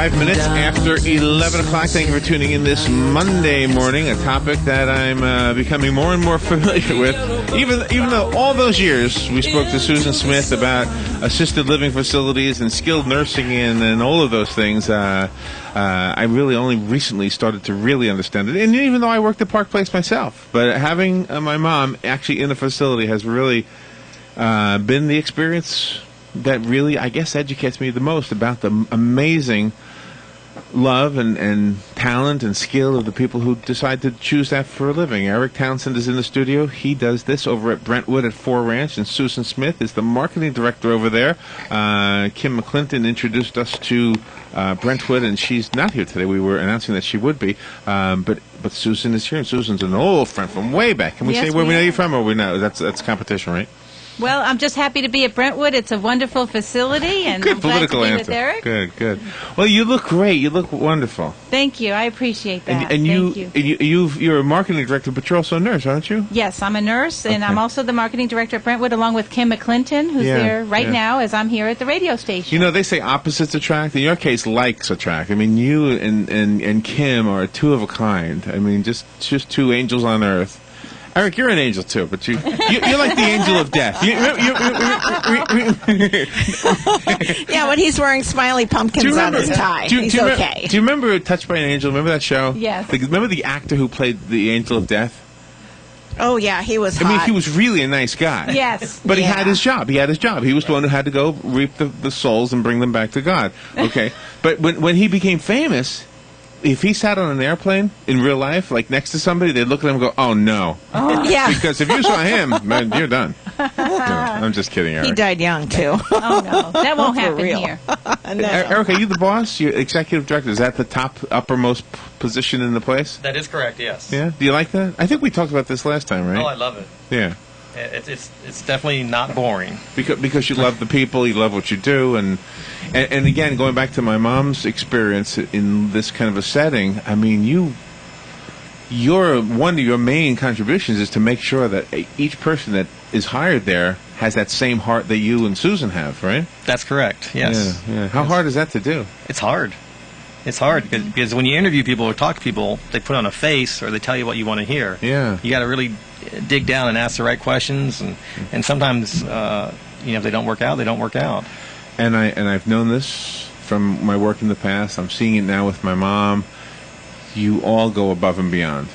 5 minutes after 11 o'clock. Thank you for tuning in this Monday morning, a topic that I'm becoming more and more familiar with. Even though all those years we spoke to Susan Smith about assisted living facilities and skilled nursing and all of those things, I really only recently started to really understand it. And even though I worked at Park Place myself, but having my mom actually in the facility has really been the experience that really, I guess, educates me the most about the amazing love and talent and skill of the people who decide to choose that for a living. Eric Townsend is in the studio. He does this over at Brentwood at 4 Ranch, and Susan Smith is the marketing director over there. Kim McClinton introduced us to Brentwood, and she's not here today. We were announcing that she would be, but Susan is here, and Susan's an old friend from way back. Can we say where we know you from, or we know that's competition, right? Well, I'm just happy to be at Brentwood. It's a wonderful facility, and good I'm glad to be answer. with Eric. Good. Well, you look great. You look wonderful. Thank you. I appreciate that. And Thank you. You're a marketing director, but you're also a nurse, aren't you? Yes, I'm a nurse, and I'm also the marketing director at Brentwood, along with Kim McClinton, who's there right now as I'm here at the radio station. You know, they say opposites attract. In your case, likes attract. I mean, you and Kim are two of a kind. I mean, just two angels on earth. Eric, you're an angel too, but you're like the angel of death. Yeah, when he's wearing smiley pumpkins on his tie, he's okay. Do you remember Touched by an Angel? Remember that show? Yes. Remember the actor who played the angel of death? Oh, yeah, he was hot. I mean, he was really a nice guy. Yes. But he had his job. He was the one who had to go reap the souls and bring them back to God. Okay. But when he became famous, if he sat on an airplane in real life, like next to somebody, they'd look at him and go, "Oh no!" Oh, yeah. Because if you saw him, man, you're done. I'm just kidding, Eric. He died young too. Oh no, that won't happen here. No. Eric, are you the boss? You're executive director. Is that the uppermost position in the place? That is correct. Yes. Yeah. Do you like that? I think we talked about this last time, right? Oh, I love it. Yeah. It's definitely not boring. Because you love the people, you love what you do, and again, going back to my mom's experience in this kind of a setting, I mean, one of your main contributions is to make sure that each person that is hired there has that same heart that you and Susan have, right? That's correct. Yes. Yeah. How hard is that to do? It's hard. It's hard because when you interview people or talk to people, they put on a face or they tell you what you want to hear. Yeah. You got to really dig down and ask the right questions, and sometimes if they don't work out, they don't work out. And I've known this from my work in the past. I'm seeing it now with my mom. You all go above and beyond.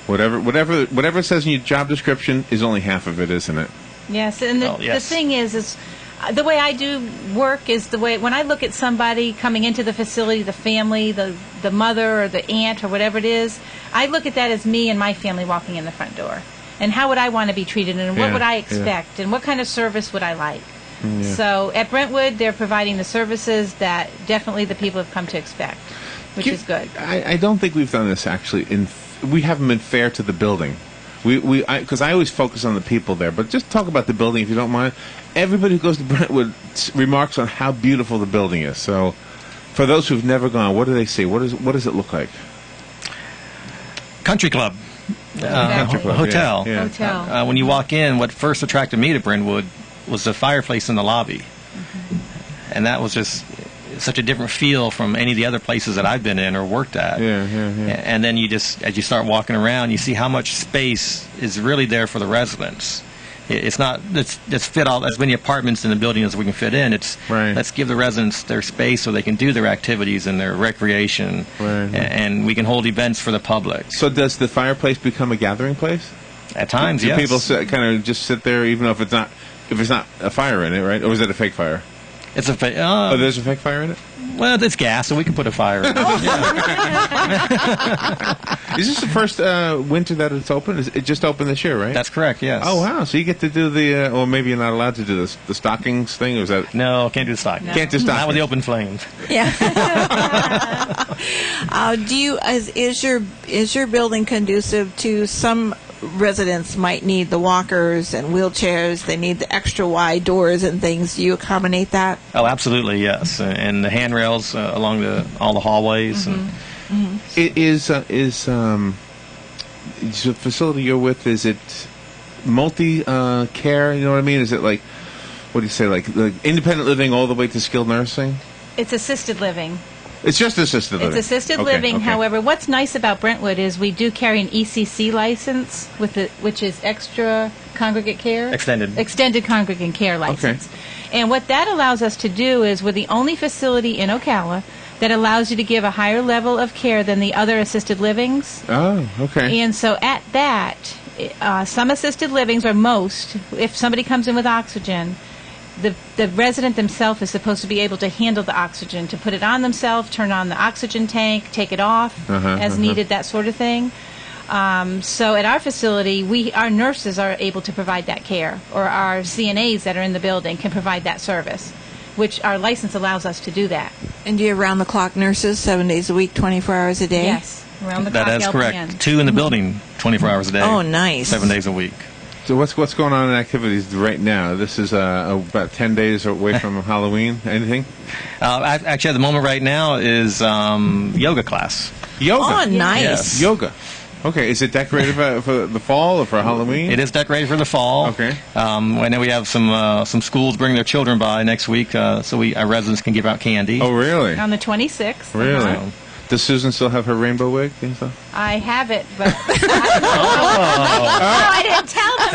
Whatever it says in your job description is only half of it, isn't it? Yes, and the thing is the way I do work is the way when I look at somebody coming into the facility, the family, the mother or the aunt or whatever it is, I look at that as me and my family walking in the front door. And how would I want to be treated, and what would I expect, and what kind of service would I like? Yeah. So at Brentwood, they're providing the services that definitely the people have come to expect, which is good. I don't think we've done this actually. We haven't been fair to the building. Because I always focus on the people there, but just talk about the building if you don't mind. Everybody who goes to Brentwood remarks on how beautiful the building is. So, for those who've never gone, what do they see? What does it look like? Country club. Hotel. Yeah. Hotel. When you walk in, what first attracted me to Brentwood was the fireplace in the lobby. Mm-hmm. And that was just such a different feel from any of the other places that I've been in or worked at. Yeah. And then as you start walking around, you see how much space is really there for the residents. It's not let's fit all as many apartments in the building as we can fit in. It's let's give the residents their space so they can do their activities and their recreation, and we can hold events for the public. So does the fireplace become a gathering place? At times, do yes. People kind of just sit there, even if it's not a fire in it, right? Or is it a fake fire? It's a fake. There's a fake fire in it? Well, it's gas, so we can put a fire in it. Is this the first winter that it's open? It just opened this year, right? That's correct, yes. Oh, wow. So you get to do or maybe you're not allowed to do the stockings thing? Or is that... No, can't do the stockings. No. Can't do stockings. Not with the open flames. Yeah. Is your building conducive to some residents might need the walkers and wheelchairs, they need the extra wide doors and things? Do you accommodate that? Oh, absolutely, yes. And the handrails along all the hallways. Mm-hmm. And Is the facility you're with, is it multi-care, you know what I mean? Is it like, what do you say, like independent living all the way to skilled nursing? It's assisted living. It's just assisted living. It's assisted living. However, what's nice about Brentwood is we do carry an ECC license, which is Extra Congregate Care. Extended Congregate Care license. And what that allows us to do is we're the only facility in Ocala that allows you to give a higher level of care than the other assisted livings. Oh, okay. And so at that, some assisted livings, or most, if somebody comes in with oxygen, the resident themselves is supposed to be able to handle the oxygen, to put it on themselves, turn on the oxygen tank, take it off as needed, that sort of thing. So at our facility, our nurses are able to provide that care, or our CNAs that are in the building can provide that service, which our license allows us to do that. And do you have round-the-clock nurses, 7 days a week, 24 hours a day? Yes, around the clock. That is correct. 2 in the building, 24 hours a day. Oh, nice. 7 days a week. So what's going on in activities right now? This is about 10 days away from Halloween. Anything? Actually, at the moment right now is yoga class. Yoga? Oh, nice. Yes. Yoga. Okay, is it decorated for the fall or for Halloween? It is decorated for the fall. Okay. I know we have some schools bring their children by next week, so our residents can give out candy. Oh, really? On the 26th. Really? Does Susan still have her rainbow wig? I have it, but I didn't tell them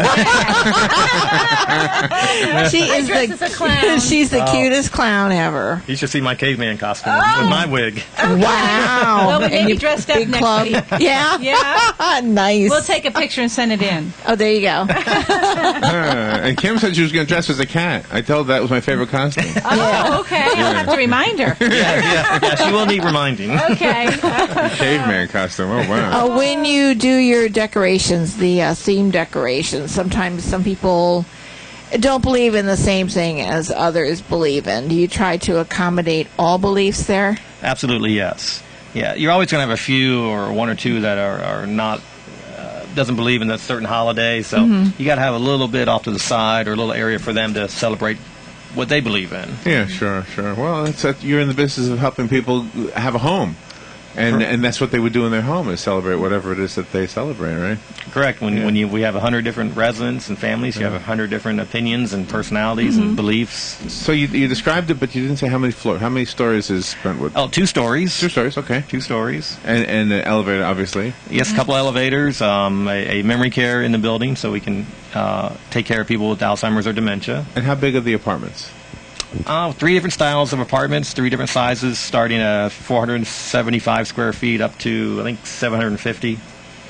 that. As a clown. She's the cutest clown ever. You should see my caveman costume with my wig. Wow. Well, we may be dressed up next week. Yeah? Yeah. Nice. We'll take a picture and send it in. Oh, there you go. And Kim said she was going to dress as a cat. I told her that was my favorite costume. Oh, okay. I'll have to remind her. Yeah, she will need reminding. Okay. Caveman costume. Oh, wow. When you do your decorations, the theme decorations, sometimes some people don't believe in the same thing as others believe in. Do you try to accommodate all beliefs there? Absolutely, yes. Yeah, you're always going to have a few or one or two that are not doesn't believe in a certain holiday, so you got to have a little bit off to the side or a little area for them to celebrate what they believe in. Yeah, sure. Well, you're in the business of helping people have a home. And that's what they would do in their home, is celebrate whatever it is that they celebrate, right? Correct. We have 100 different residents and families, you have 100 different opinions and personalities and beliefs. So you described it, but you didn't say how many floors. How many stories is Brentwood? Oh, 2 stories. 2 stories, okay. 2 stories. And an elevator, obviously. Yes, a couple elevators, a memory care in the building, so we can take care of people with Alzheimer's or dementia. And how big are the apartments? 3 different styles of apartments, 3 different sizes, starting at 475 square feet up to, I think, 750.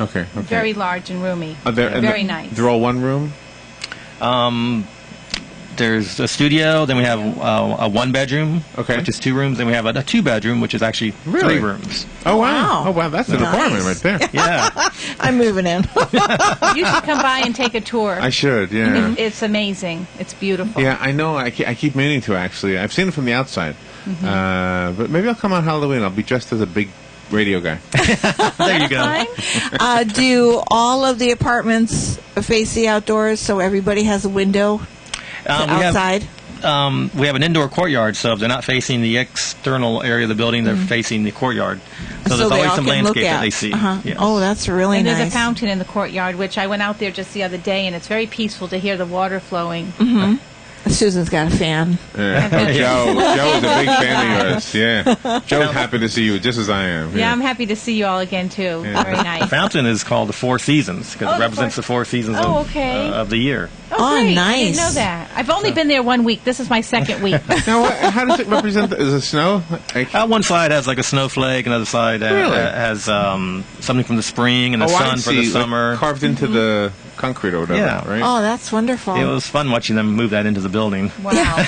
Okay. Very large and roomy. Very nice. They're all one room? There's a studio, then we have a 1-bedroom, which is 2 rooms, then we have a 2-bedroom, which is actually 3 rooms. Oh, wow. Oh, wow, that's an apartment right there. Yeah. I'm moving in. You should come by and take a tour. I should, yeah. It's amazing. It's beautiful. Yeah, I know. I keep meaning to, actually. I've seen it from the outside. But maybe I'll come on Halloween. I'll be dressed as a big radio guy. There you go. Do all of the apartments face the outdoors so everybody has a window outside? We have an indoor courtyard, so if they're not facing the external area of the building, they're facing the courtyard. So there's always some landscape that they see. Yes. Oh, that's really nice. And there's a fountain in the courtyard, which I went out there just the other day, and it's very peaceful to hear the water flowing. Susan's got a fan. Yeah. Joe is a big fan of yours. Yeah. Joe's happy to see you, just as I am. Yeah, I'm happy to see you all again, too. Yeah. Very nice. The fountain is called the 4 Seasons, because it represents the 4 seasons of the year. Oh, nice. I didn't know that. I've only been there 1 week. This is my 2nd week. Now, how does it represent? Is it snow? One side has like a snowflake, another side has something from the spring, and the sun for the summer. Like carved into the concrete or whatever, right? Oh, that's wonderful. It was fun watching them move that into the building. Wow.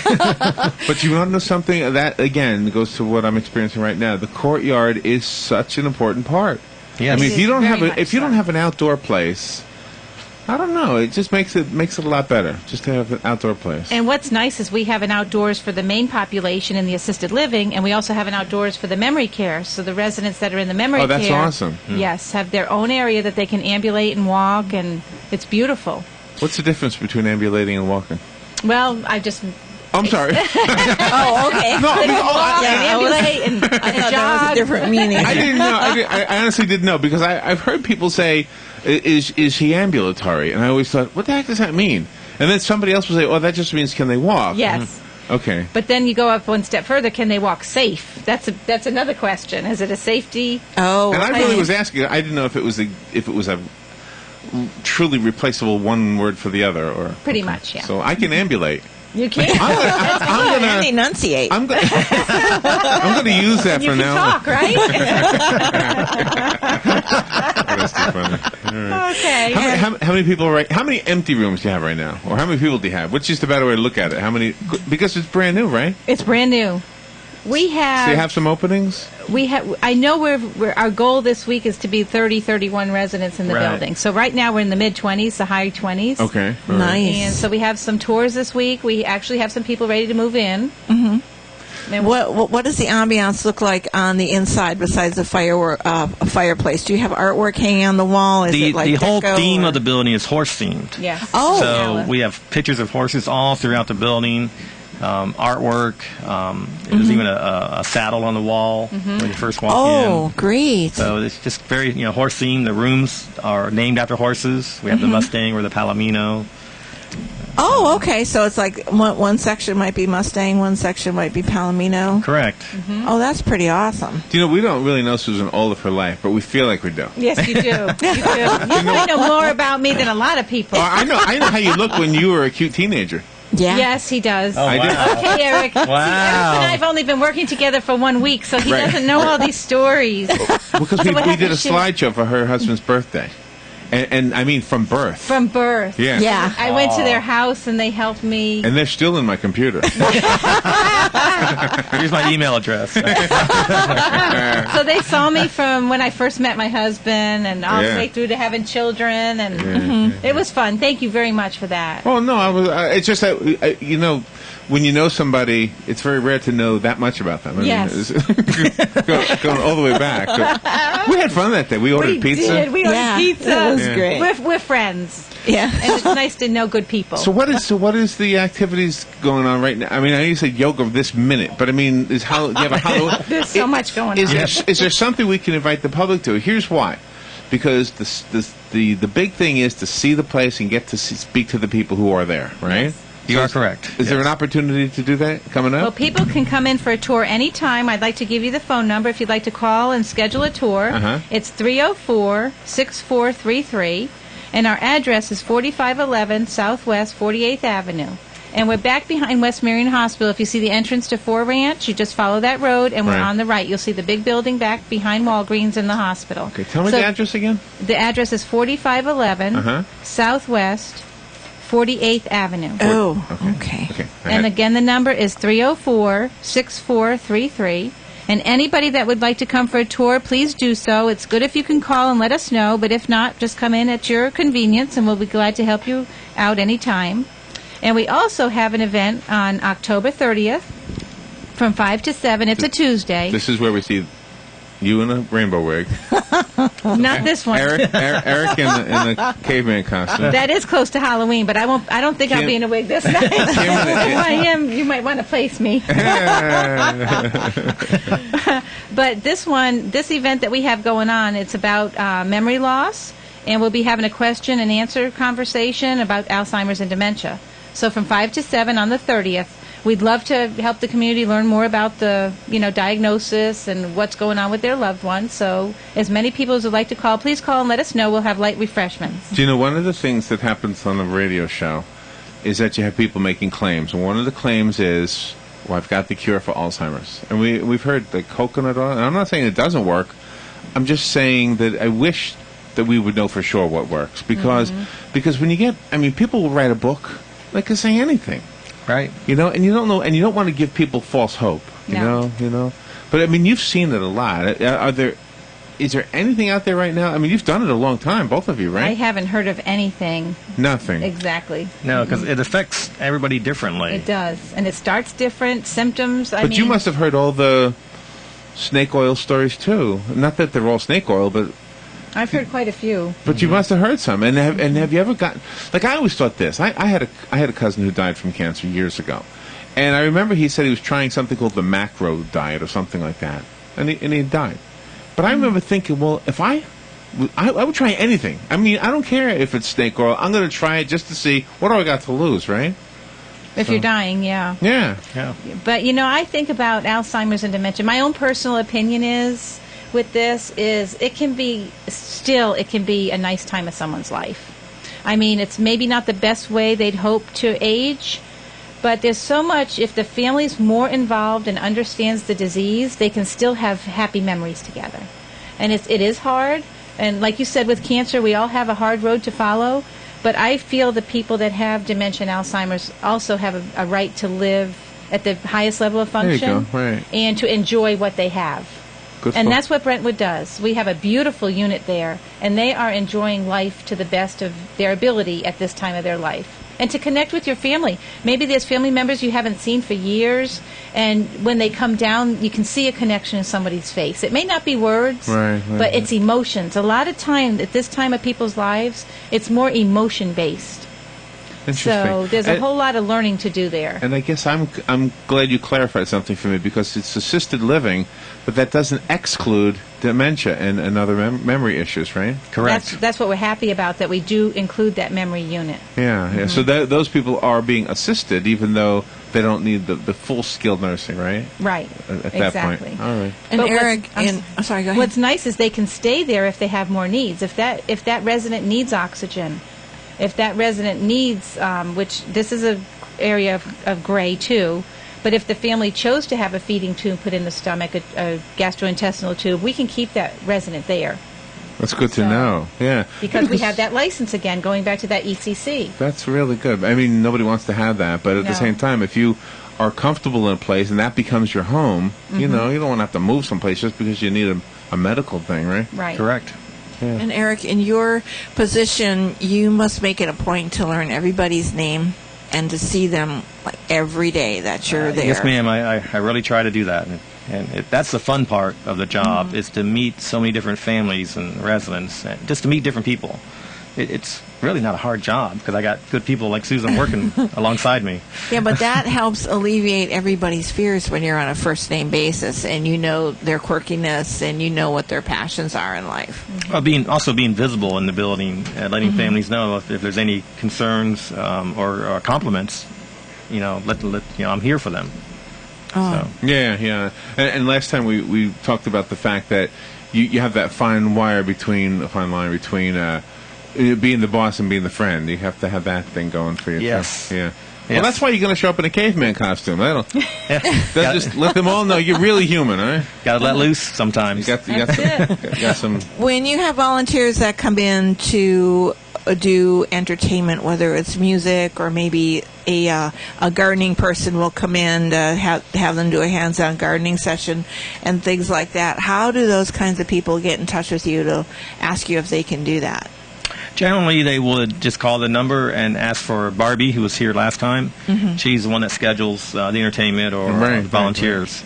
But you want to know something? That, again, goes to what I'm experiencing right now. The courtyard is such an important part. Yes. I mean, if you don't have an outdoor place, I don't know. It just makes it a lot better just to have an outdoor place. And what's nice is we have an outdoors for the main population in the assisted living, and we also have an outdoors for the memory care. So the residents that are in the memory care, that's awesome. Yes, have their own area that they can ambulate and walk, and it's beautiful. What's the difference between ambulating and walking? Well, I'm sorry. Oh, okay. No, ambulate and jog. That was a different meaning. I didn't know. I honestly didn't know, because I've heard people say, "Is he ambulatory?" And I always thought, "What the heck does that mean?" And then somebody else will say, "Oh, that just means can they walk?" Yes. Okay. But then you go up one step further. Can they walk safe? That's another question. Is it a safety? Oh, and I really was asking. I didn't know if it was a truly replaceable one word for the other, or pretty much, yeah. So I can ambulate. You can. I'm gonna enunciate. I'm gonna use that you for can now. Talk, right? That's too funny. Right. Okay. How many people? How many empty rooms do you have right now, or how many people do you have? Which is the better way to look at it? How many? Because it's brand new, right? It's brand new. We have. So you have some openings. We have. I know we're our goal this week is to be 31 residents in the building. So right now we're in the mid-20s, the high 20s. Okay. Nice. And so we have some tours this week. We actually have some people ready to move in. Mm-hmm. What does the ambiance look like on the inside besides the fireplace? Do you have artwork hanging on the wall? Is it like the whole deco, theme or? of the building is horse themed. Yes. Oh. So we have pictures of horses all throughout the building. Artwork. There's even a saddle on the wall when you first walk in. Oh, great. So it's just very, horse themed. The rooms are named after horses. We have the Mustang or the Palomino. Oh, okay. So it's like one section might be Mustang, one section might be Palomino. Correct. Oh, that's pretty awesome. Do you know, we don't really know Susan all of her life, but we feel like we do. Yes, you do. You do. You probably know more about me than a lot of people. Oh, I know how you look when you were a cute teenager. Yeah. Yes, he does. Oh, wow. Okay, Eric. Wow. See, Eric and I have only been working together for 1 week, so he doesn't know all these stories. Because we did a slideshow for her husband's birthday. And I mean from birth. From birth. Yeah. Yeah. I went to their house and they helped me. And they're still in my computer. Here's my email address. So they saw me from when I first met my husband and all the way through to having children. And it was fun. Thank you very much for that. Oh, no. It's just that, when you know somebody, it's very rare to know that much about them. Yes. Going all the way back. We had fun that day. We ordered pizza. We ordered pizza. It was great. We're friends. Yeah. And it's nice to know good people. So what is the activities going on right now? I mean, I know you said yoga this minute, but I mean, do you have a Halloween? There's so much going on. Is there something we can invite the public to? Here's why. Because the big thing is to see the place and get to speak to the people who are there, right? Yes. You are correct. Is there an opportunity to do that coming up? Well, people can come in for a tour anytime. I'd like to give you the phone number if you'd like to call and schedule a tour. It's 304-6433, and our address is 4511 Southwest 48th Avenue. And we're back behind West Marion Hospital. If you see the entrance to Four Ranch, you just follow that road, and we're on the right. You'll see the big building back behind Walgreens and the hospital. Okay, tell me the address again. The address is 4511 Southwest 48th Avenue. Oh, okay. And again, the number is 304-6433. And anybody that would like to come for a tour, please do so. It's good if you can call and let us know, but if not, just come in at your convenience, and we'll be glad to help you out anytime. And we also have an event on October 30th from 5 to 7. It's a Tuesday. This is where we see you in a rainbow wig. Not this one. Eric in the caveman costume. That is close to Halloween, but I don't think I'll be in a wig this night. If I am, you might want to place me. But this event that we have going on, it's about memory loss, and we'll be having a question and answer conversation about Alzheimer's and dementia. So from 5 to 7 on the 30th. We'd love to help the community learn more about the, diagnosis and what's going on with their loved ones. So as many people as would like to call, please call and let us know. We'll have light refreshments. Do you know, one of the things that happens on the radio show is that you have people making claims. And one of the claims is, well, I've got the cure for Alzheimer's. And we've heard the coconut oil. And I'm not saying it doesn't work. I'm just saying that I wish that we would know for sure what works. Because when you get, people will write a book. They can say anything. Right. And you don't know, and you don't want to give people false hope. You know. But you've seen it a lot. Is there anything out there right now? You've done it a long time, both of you, right? I haven't heard of anything. Nothing. Exactly. No, because it affects everybody differently. It does, and it starts different symptoms. But you must have heard all the snake oil stories too. Not that they're all snake oil, but I've heard quite a few. But you must have heard some. And have you ever gotten... Like, I always thought this. I had a cousin who died from cancer years ago. And I remember he said he was trying something called the macro diet or something like that. And he died. But I remember thinking, well, if I would try anything. I don't care if it's snake oil. I'm going to try it just to see what do I got to lose, right? If you're dying, yeah. Yeah. But, I think about Alzheimer's and dementia. My own personal opinion is, with this, is it can be a nice time of someone's life. I mean, it's maybe not the best way they'd hope to age, but there's so much, if the family's more involved and understands the disease, they can still have happy memories together. And it is hard. And like you said, with cancer, we all have a hard road to follow. But I feel the people that have dementia and Alzheimer's also have a right to live at the highest level of function. There you go. Right. And to enjoy what they have. And that's what Brentwood does. We have a beautiful unit there, and they are enjoying life to the best of their ability at this time of their life. And to connect with your family. Maybe there's family members you haven't seen for years, and when they come down, you can see a connection in somebody's face. It may not be words, but it's emotions. A lot of time, at this time of people's lives, it's more emotion-based. So there's a whole lot of learning to do there. And I guess I'm glad you clarified something for me, because it's assisted living, but that doesn't exclude dementia and other memory issues, right? Correct. That's what we're happy about, that we do include that memory unit. Yeah. Mm-hmm. So those people are being assisted, even though they don't need the full skilled nursing, right? Right. At exactly. that point. All right. And Eric, I'm sorry, go ahead. What's nice is they can stay there if they have more needs. If that resident needs oxygen, if that resident needs, which this is an area of gray too, but if the family chose to have a feeding tube put in the stomach, a gastrointestinal tube, we can keep that resident there. That's good to know. Yeah. Because we have that license again, going back to that ECC. That's really good. I mean, nobody wants to have that, but at the same time, if you are comfortable in a place and that becomes your home, you don't want to have to move someplace just because you need a medical thing, right? Right. Correct. Yeah. And Eric, in your position, you must make it a point to learn everybody's name and to see them like every day that you're there. Yes, ma'am. I really try to do that. And that's the fun part of the job, is to meet so many different families and residents, and just to meet different people. It's really not a hard job, because I got good people like Susan working alongside me. Yeah, but that helps alleviate everybody's fears when you're on a first-name basis, and you know their quirkiness, and you know what their passions are in life. Well, being visible in the building, letting families know if there's any concerns or compliments, I'm here for them. Oh. So. Yeah. And last time we talked about the fact that you have that fine line between being the boss and being the friend. You have to have that thing going for you. Yes. Yeah. Well, that's why you're going to show up in a caveman costume. Just let them all know you're really human, all right? Got to let loose sometimes. You got some. When you have volunteers that come in to do entertainment, whether it's music or maybe a gardening person will come in to have them do a hands-on gardening session and things like that, how do those kinds of people get in touch with you to ask you if they can do that? Generally, they would just call the number and ask for Barbie, who was here last time. Mm-hmm. She's the one that schedules the entertainment or volunteers.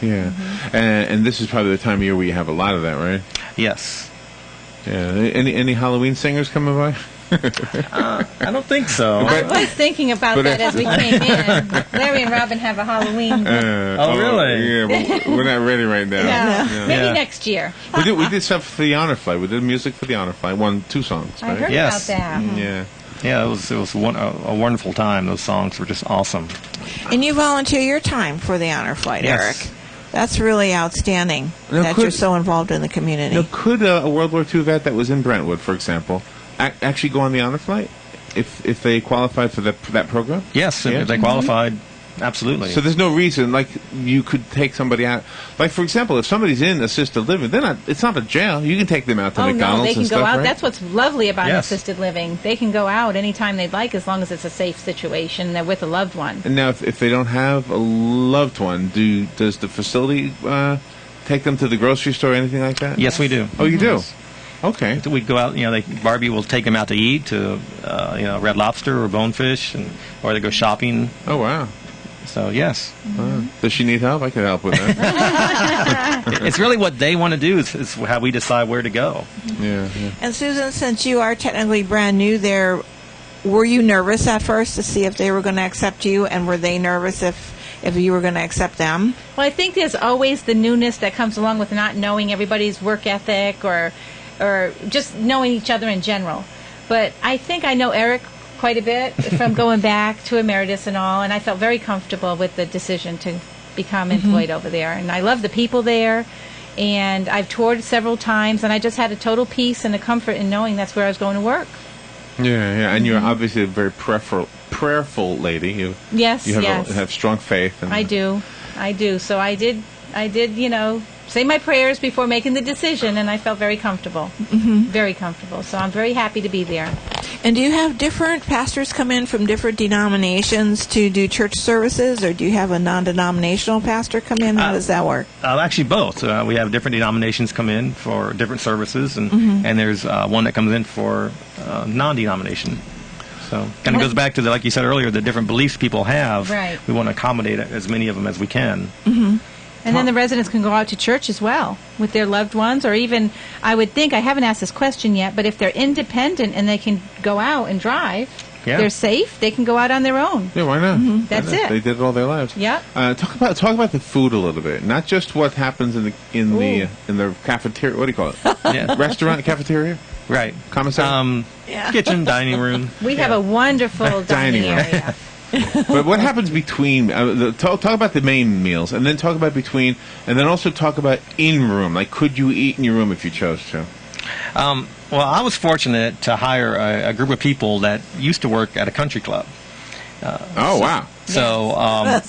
Right. Yeah. And this is probably the time of year where you have a lot of that, right? Yes. Yeah. Any Halloween singers coming by? I don't think so. I was thinking about that as we came in. Larry and Robin have a Halloween. Really? Yeah, but we're not ready right now. No. Maybe next year. We did stuff for the Honor Flight. We did music for the Honor Flight. 2 songs, right? I heard about that. Mm-hmm. Yeah. Yeah, it was a wonderful time. Those songs were just awesome. And you volunteer your time for the Honor Flight, yes. Eric. That's really outstanding you're so involved in the community. Now, could a World War II vet that was in Brentwood, for example, actually go on the Honor Flight if they qualified for that program? Yes, if they qualified, absolutely. So there's no reason, like, you could take somebody out. Like, for example, if somebody's in assisted living, it's not a jail. You can take them out to McDonald's they can and stuff, go out. right? That's what's lovely about assisted living. They can go out anytime they'd like, as long as it's a safe situation. They're with a loved one. And now, if they don't have a loved one, does the facility take them to the grocery store or anything like that? Yes, we do. Oh, you do? Okay. So we'd go out, Barbie will take them out to eat to, Red Lobster or Bonefish, or they go shopping. Oh, wow. So, yes. Does she need help? I can help with that. It's really what they want to do is how we decide where to go. Yeah. And Susan, since you are technically brand new there, were you nervous at first to see if they were going to accept you, and were they nervous if you were going to accept them? Well, I think there's always the newness that comes along with not knowing everybody's work ethic or just knowing each other in general. But I think I know Eric quite a bit from going back to emeritus and all, and I felt very comfortable with the decision to become employed over there. And I love the people there, and I've toured several times, and I just had a total peace and a comfort in knowing that's where I was going to work. Yeah, and you're obviously a very prayerful lady. You have strong faith. And I do. So I did, say my prayers before making the decision, and I felt very comfortable. Very comfortable. So I'm very happy to be there. And do you have different pastors come in from different denominations to do church services, or do you have a non-denominational pastor come in? How does that work? Actually, both. We have different denominations come in for different services, and there's one that comes in for non-denomination. So kind of goes back to, like you said earlier, the different beliefs people have. Right. We want to accommodate as many of them as we can. And then the residents can go out to church as well with their loved ones, or even, I would think, I haven't asked this question yet, but if they're independent and they can go out and drive, they're safe, they can go out on their own. Yeah, why not? That's it. They did it all their lives. Yeah. Talk about the food a little bit. Not just what happens in the cafeteria. What do you call it? Restaurant, cafeteria. Right. Commissary. Kitchen, dining room. We have a wonderful dining area. But what happens between? Talk about the main meals, and then talk about between, and then also talk about in room. Like, could you eat in your room if you chose to? Well, I was fortunate to hire a group of people that used to work at a country club. Wow. So,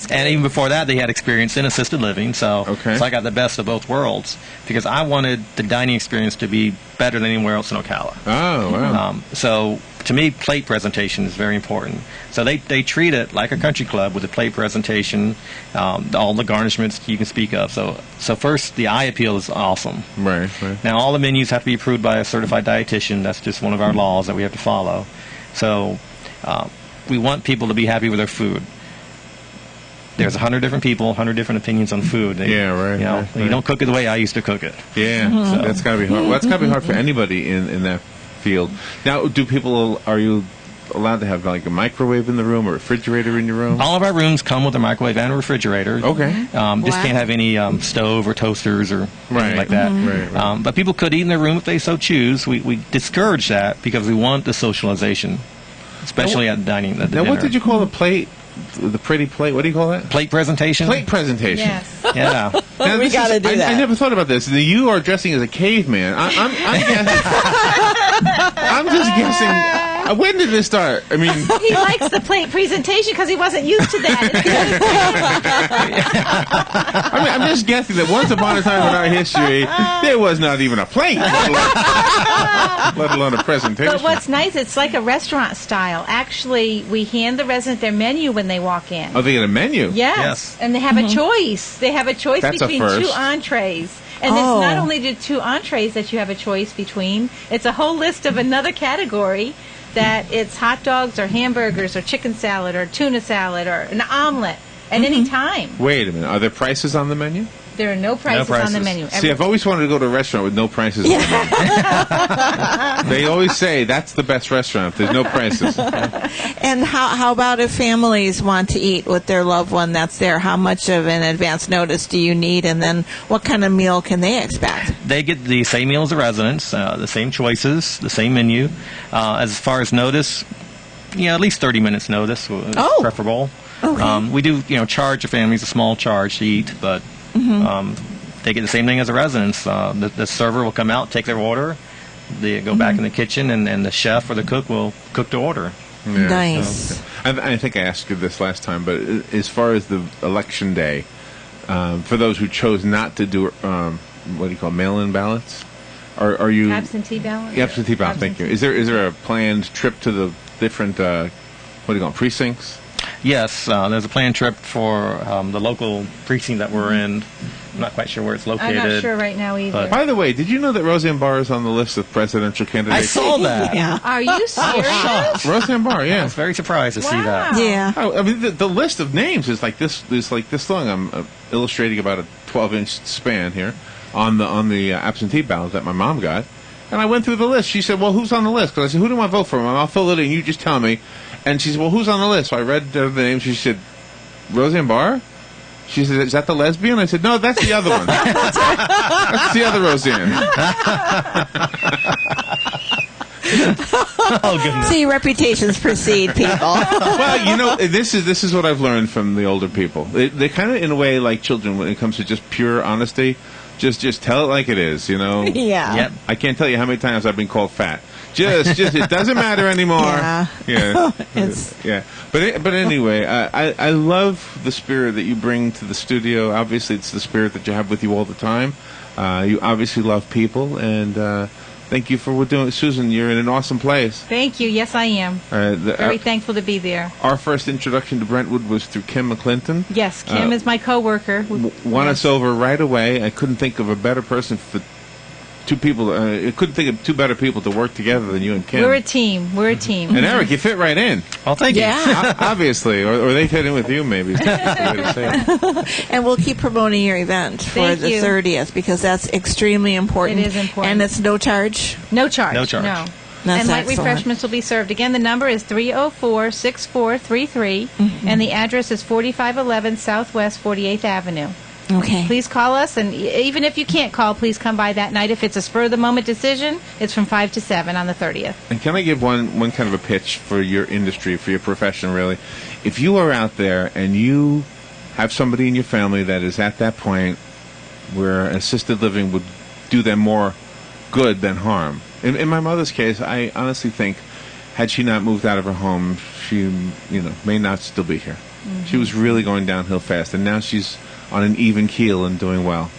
and even before that, they had experience in assisted living. So I got the best of both worlds because I wanted the dining experience to be better than anywhere else in Ocala. Oh, wow. So, to me, plate presentation is very important. So they treat it like a country club with a plate presentation, all the garnishments you can speak of. So first, the eye appeal is awesome. Right. Now, all the menus have to be approved by a certified dietitian. That's just one of our laws that we have to follow. So we want people to be happy with their food. There's 100 different people, 100 different opinions on food. You don't cook it the way I used to cook it. Yeah, so that's got to be hard. Well, that's got to be hard for anybody in that field. Now, are you allowed to have like a microwave in the room or a refrigerator in your room? All of our rooms come with a microwave and a refrigerator. Okay. Just can't have any stove or toasters or anything like that. Right. But people could eat in their room if they so choose. We discourage that because we want the socialization, especially at dining. Now, dinner. What did you call the plate? The pretty plate? What do you call that? Plate presentation. Plate presentation. Yes. Yeah. Now, we got to do that. I never thought about this. You are dressing as a caveman. I'm guessing. I'm just guessing. When did this start? I mean, he likes the plate presentation because he wasn't used to that. I mean, I'm just guessing that once upon a time in our history, there was not even a plate, let alone a presentation. But what's nice, it's like a restaurant style. Actually, we hand the resident their menu when they walk in. Oh, they get a menu? Yes. And they have a choice. They have a choice between two entrees. And it's not only the two entrees that you have a choice between, it's a whole list of another category that it's hot dogs or hamburgers or chicken salad or tuna salad or an omelet at any time. Wait a minute. Are there prices on the menu? There are no prices on the menu. See, I've always wanted to go to a restaurant with no prices on the menu. They always say that's the best restaurant if there's no prices. And how about if families want to eat with their loved one that's there? How much of an advance notice do you need? And then what kind of meal can they expect? They get the same meal as the residents, the same choices, the same menu. As far as notice, at least 30 minutes notice is preferable. Okay. We do, charge the families a small charge to eat, but they get the same thing as the residents. The server will come out, take their order. They go back in the kitchen, and the chef or the cook will cook the order. Yeah, nice. I think I asked you this last time, but as far as the election day, for those who chose not to do, what do you call mail-in ballots? Are you absentee ballot? Absentee ballot. Thank you. Is there a planned trip to the different what do you call precincts? Yes, there's a planned trip for the local precinct that we're in. I'm not quite sure where it's located. I'm not sure right now either. By the way, did you know that Roseanne Barr is on the list of presidential candidates? I saw that. Yeah. Are you serious? Roseanne Barr, yeah. I was very surprised to see that. Yeah. I mean, the list of names is like this. Is like this long. I'm illustrating about a 12-inch span here on the absentee ballot that my mom got, and I went through the list. She said, "Well, who's on the list?" Because I said, "Who do I vote for?" I'll fill it in. You just tell me. And she said, "Well, who's on the list?" So I read the names. She said, "Roseanne Barr." She said, "Is that the lesbian?" I said, "No, that's the other one. That's the other Roseanne." Oh, goodness. See, reputations precede people. Well, this is what I've learned from the older people. They're kind of, in a way, like children when it comes to just pure honesty. Just tell it like it is, Yeah. Yep. I can't tell you how many times I've been called fat. Just it doesn't matter anymore. Yeah. Yeah. But anyway, I love the spirit that you bring to the studio. Obviously, it's the spirit that you have with you all the time. You obviously love people, and thank you for what doing. Susan, you're in an awesome place. Thank you. Yes, I am. Very thankful to be there. Our first introduction to Brentwood was through Kim McClinton. Yes, Kim is my coworker. Won us over right away. I couldn't think of a better person for two people. I couldn't think of two better people to work together than you and Kim. We're a team. And Eric, you fit right in. Oh, thank you. Obviously, or they fit in with you, maybe. That's the way to say it. And we'll keep promoting your event for the 30th because that's extremely important. It is important. And it's no charge? No charge. No charge. No. That's and light excellent. refreshments will be served. Again, the number is 304-6433, and the address is 4511 Southwest 48th Avenue. Okay. Please call us, and even if you can't call, please come by that night. If it's a spur-of-the-moment decision, it's from 5 to 7 on the 30th. And can I give one kind of a pitch for your industry, for your profession, really? If you are out there and you have somebody in your family that is at that point where assisted living would do them more good than harm. In my mother's case, I honestly think had she not moved out of her home, she may not still be here. Mm-hmm. She was really going downhill fast, and now she's on an even keel and doing well.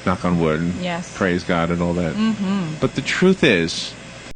Knock on wood, and yes. Praise God and all that. Mm-hmm. But the truth is,